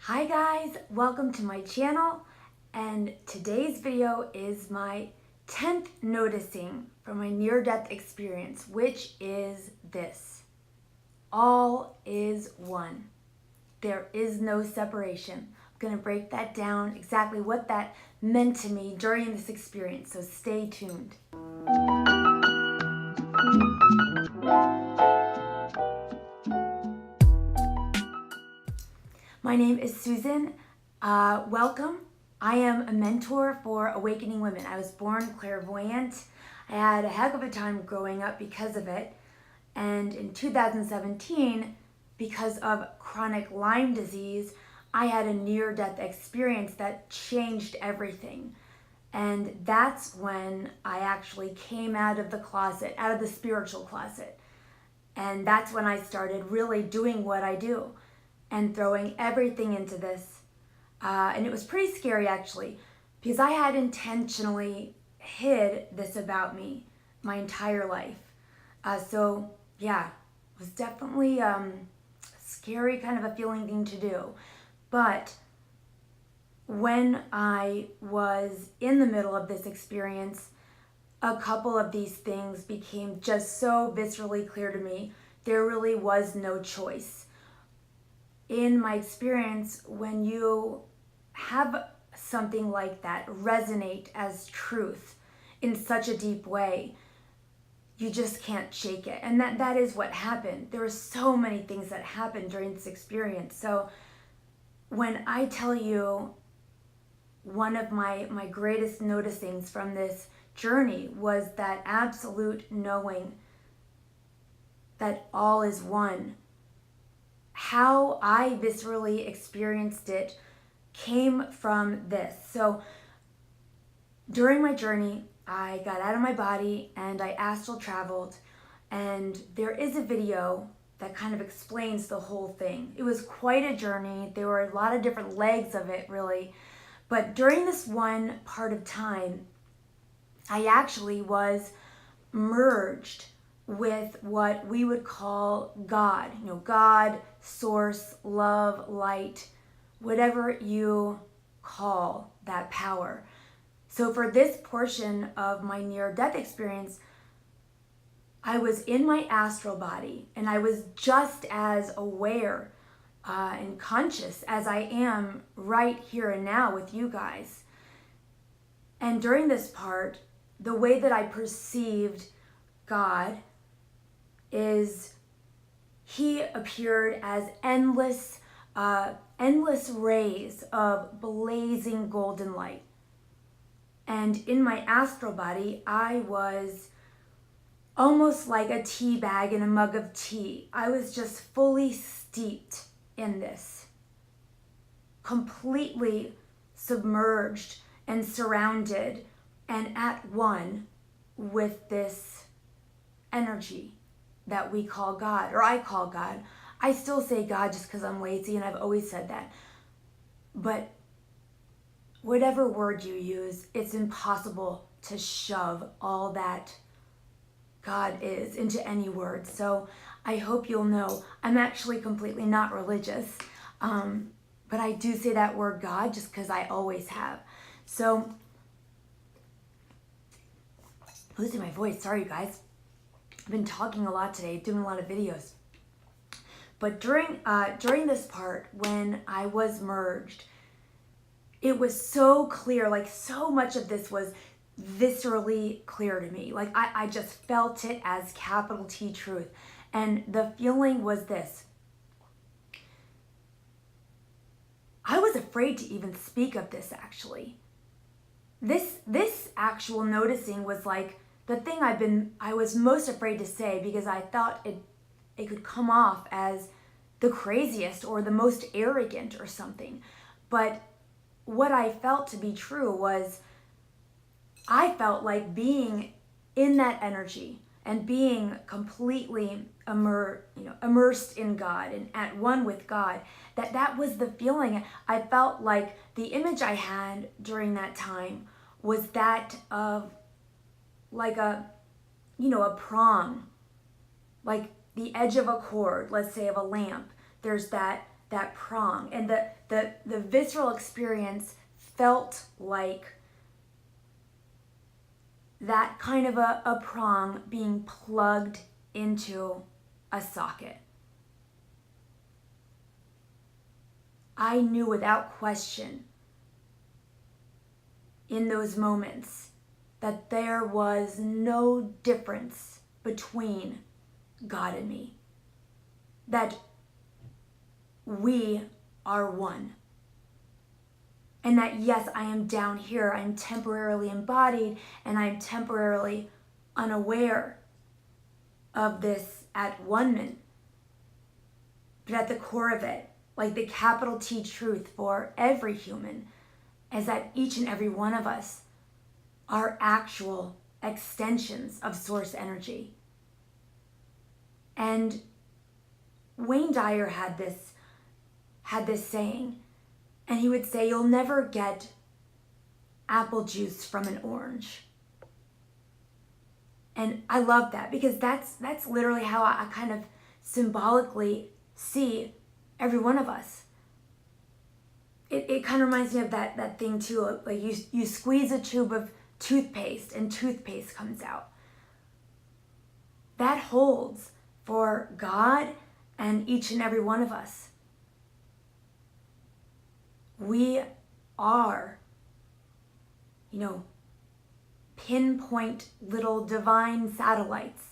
Hi guys, welcome to my channel, and today's video is my 10th noticing from my near-death experience, which is this: all is one. There is no separation. I'm going to break that down, exactly what that meant to me during this experience, so stay tuned. My name is Susan. Welcome. I am a mentor for awakening women. I was born clairvoyant. I had a heck of a time growing up because of it. And in 2017, because of chronic Lyme disease, I had a near-death experience that changed everything. And that's when I actually came out of the closet, out of the spiritual closet. And that's when I started really doing what I do and throwing everything into this. And it was pretty scary actually, because I had intentionally hid this about me my entire life. So yeah, it was definitely scary kind of a feeling thing to do. But when I was in the middle of this experience, a couple of these things became just so viscerally clear to me. There really was no choice. In my experience, when you have something like that resonate as truth in such a deep way, you just can't shake it. And that is what happened. There were so many things that happened during this experience. So when I tell you one of my greatest noticings from this journey was that absolute knowing that all is one, how I viscerally experienced it came from this. So during my journey, I got out of my body and I astral traveled, and there is a video that kind of explains the whole thing. It was quite a journey. There were a lot of different legs of it, really. But during this one part of time, I actually was merged with what we would call God. You know, God, source, love, light, whatever you call that power. So for this portion of my near-death experience, I was in my astral body, and I was just as aware and conscious as I am right here and now with you guys. And during this part, the way that I perceived God is he appeared as endless rays of blazing golden light. And in my astral body, I was almost like a tea bag in a mug of tea. I was just fully steeped in this, completely submerged and surrounded and at one with this energy that we call God, or I call God. I still say God just because I'm lazy, and I've always said that. But whatever word you use, it's impossible to shove all that God is into any word. So I hope you'll know I'm actually completely not religious, but I do say that word God just because I always have. So, losing my voice, sorry you guys. I've been talking a lot today, doing a lot of videos. But during this part, when I was merged, it was so clear, like so much of this was viscerally clear to me. Like I just felt it as capital T truth. And the feeling was this: I was afraid to even speak of this actually. This actual noticing was like the thing I was most afraid to say, because I thought it could come off as the craziest or the most arrogant or something. But what I felt to be true was I felt like being in that energy and being completely immersed in God and at one with God, that was the feeling. I felt like the image I had during that time was that of like a prong, like the edge of a cord, let's say of a lamp. There's that that prong. And the visceral experience felt like that kind of a prong being plugged into a socket. I knew without question in those moments that there was no difference between God and me. That we are one. And that yes, I am down here, I'm temporarily embodied, and I'm temporarily unaware of this at one-ment. But at the core of it, like the capital T truth for every human, is that each and every one of us are actual extensions of source energy. And Wayne Dyer had this saying, and he would say, you'll never get apple juice from an orange. And I love that, because that's literally how I kind of symbolically see every one of us. It kind of reminds me of that thing too, like you squeeze a tube of toothpaste and toothpaste comes out. That holds for God and each and every one of us. We are, pinpoint little divine satellites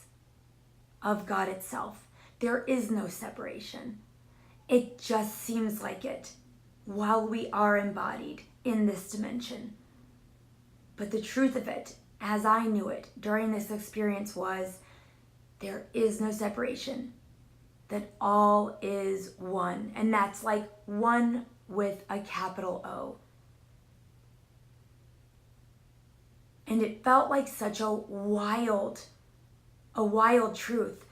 of God itself. There is no separation. It just seems like it while we are embodied in this dimension. But the truth of it, as I knew it during this experience, was there is no separation. That all is one. And that's like one with a capital O. And it felt like such a wild truth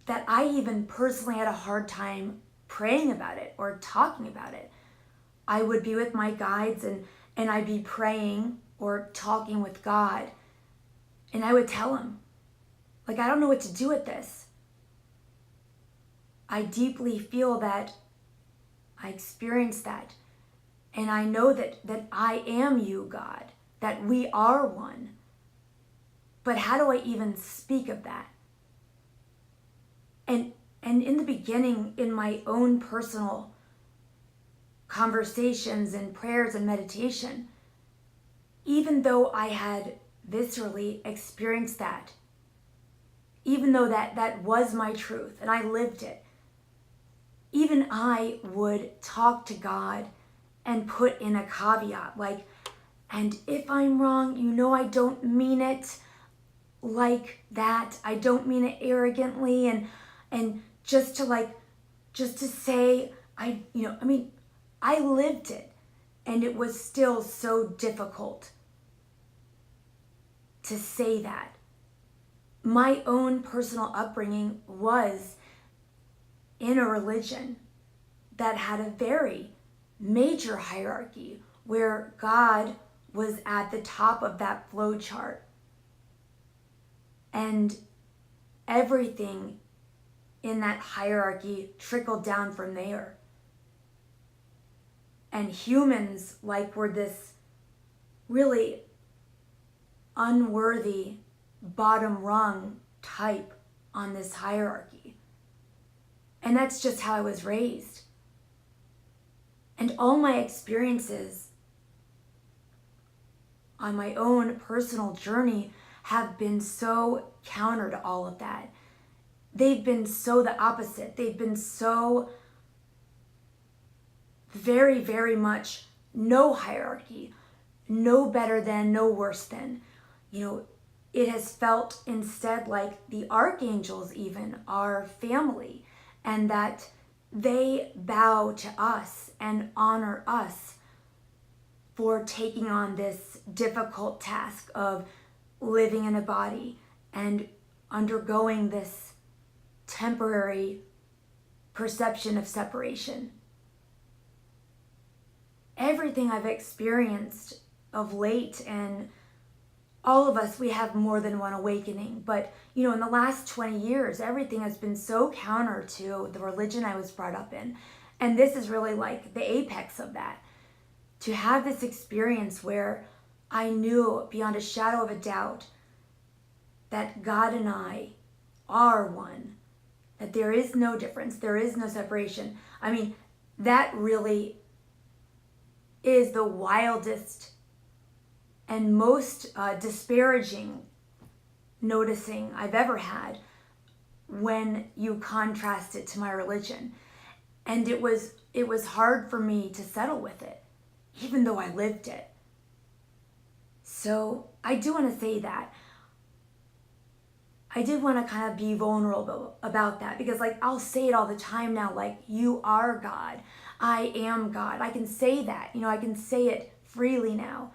that I even personally had a hard time praying about it or talking about it. I would be with my guides and I'd be praying or talking with God, and I would tell him, like, I don't know what to do with this. I deeply feel that I experienced that, and I know that I am you, God, that we are one. But how do I even speak of that? And in the beginning, in my own personal conversations and prayers and meditation, even though I had viscerally experienced that, even though that was my truth and I lived it, even I would talk to God and put in a caveat like, and if I'm wrong, I don't mean it like that. I don't mean it arrogantly, and just to say, I lived it, and it was still so difficult to say that. My own personal upbringing was in a religion that had a very major hierarchy where God was at the top of that flow chart. And everything in that hierarchy trickled down from there. And humans were this really unworthy bottom rung type on this hierarchy. And that's just how I was raised. And all my experiences on my own personal journey have been so counter to all of that. They've been so the opposite. They've been so very, very much no hierarchy, no better than, no worse than. It has felt instead like the archangels even are family, and that they bow to us and honor us for taking on this difficult task of living in a body and undergoing this temporary perception of separation. Everything I've experienced of late, and all of us, we have more than one awakening, but in the last 20 years, everything has been so counter to the religion I was brought up in. And this is really like the apex of that. To have this experience where I knew beyond a shadow of a doubt that God and I are one, that there is no difference, there is no separation. I mean, that really is the wildest and most disparaging noticing I've ever had when you contrast it to my religion. And it was hard for me to settle with it, even though I lived it. So I do want to say that. I did want to kind of be vulnerable about that, because like I'll say it all the time now, like, you are God, I am God. I can say that, I can say it freely now.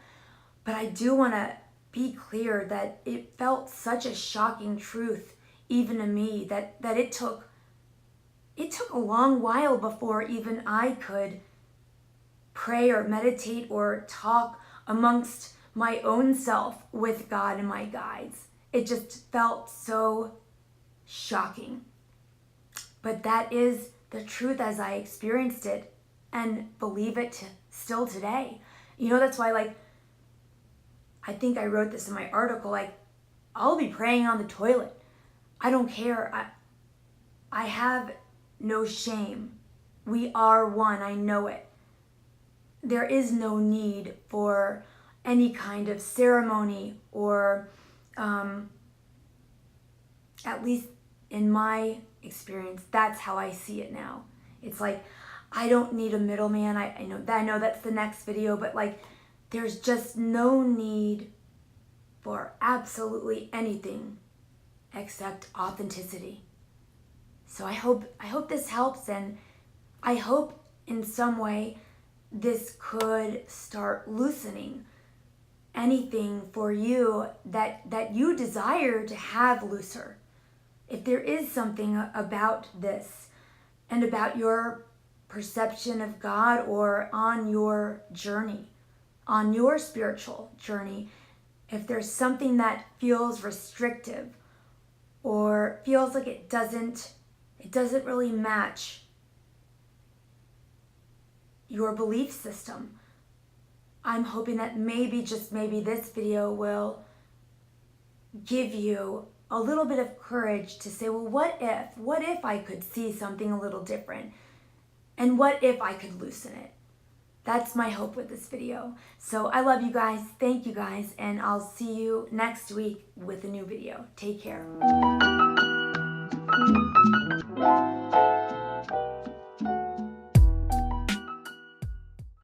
But I do want to be clear that it felt such a shocking truth, even to me, that it took a long while before even I could pray or meditate or talk amongst my own self with God and my guides. It just felt so shocking. But that is the truth as I experienced it and believe it still today. That's why, like, I think I wrote this in my article, like, I'll be praying on the toilet. I don't care. I have no shame. We are one. I know it. There is no need for any kind of ceremony or, at least in my experience, that's how I see it now. It's like, I don't need a middleman. I know that's the next video, but like, there's just no need for absolutely anything except authenticity. So I hope this helps, and I hope in some way this could start loosening anything for you that you desire to have looser. If there is something about this and about your perception of God, or on your journey, on your spiritual journey, if there's something that feels restrictive or feels like it doesn't really match your belief system, I'm hoping that maybe, just maybe, this video will give you a little bit of courage to say, well, what if I could see something a little different? And what if I could loosen it? That's my hope with this video. So I love you guys. Thank you guys. And I'll see you next week with a new video. Take care.